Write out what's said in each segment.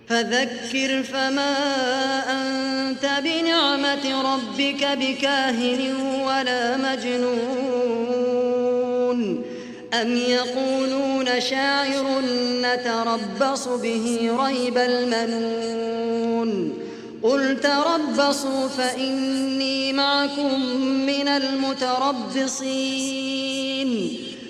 فذكر فما أنت بنعمة ربك بكاهن ولا مجنون أم يقولون شاعر نتربص به ريب المنون قل تربصوا فإني معكم من المتربصين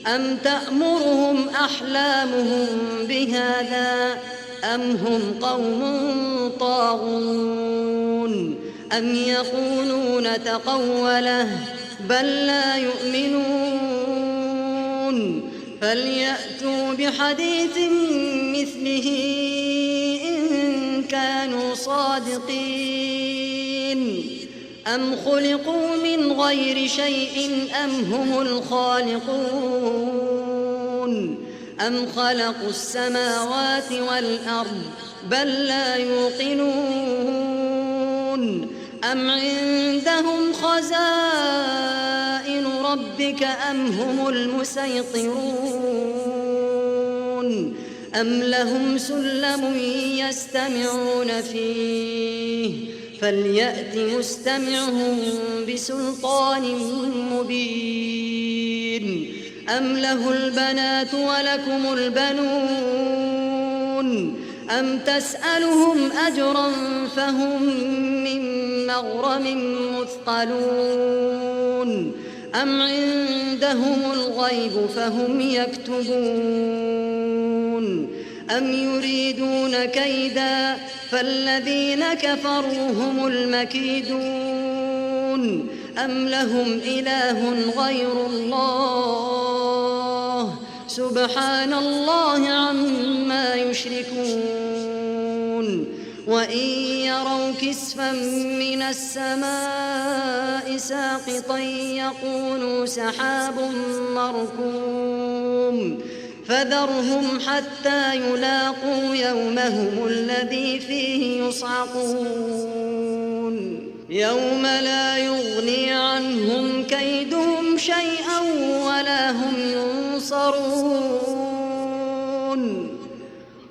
أم تأمرهم أحلامهم بهذا أم هم قوم طاغون أم يقولون تقوله بل لا يؤمنون فليأتوا بحديث مثله إن كانوا صادقين أم خلقوا من غير شيء أم هم الخالقون أم خلقوا السماوات والأرض بل لا يوقنون أم عندهم خزائن ربك أم هم المسيطرون أم لهم سلم يستمعون فيه فليأت مستمعهم بسلطان مبين أم له البنات ولكم البنون أم تسألهم أجرا فهم من مغرم مثقلون أم عندهم الغيب فهم يكتبون أم يريدون كيدا فالذين كفروا هم المكيدون أم لهم إله غير الله سبحان الله عما يشركون وإن يروا كسفا من السماء ساقطا يقولوا سحاب مركوم فذرهم حتى يلاقوا يومهم الذي فيه يصعقون يوم لا يغني عنهم كيدهم شيئا ولا هم ينصرون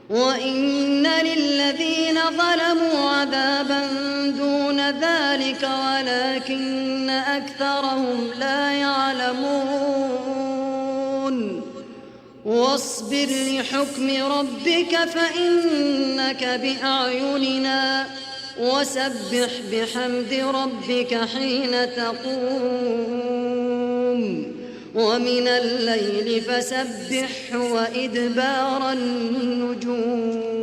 وإن للذين ظلموا عذابا دون ذلك ولكن أكثرهم لا يعلمون واصبر لحكم ربك فإنك بأعيننا وسبح بحمد ربك حين تقوم ومن الليل فسبحه وإدبار النجوم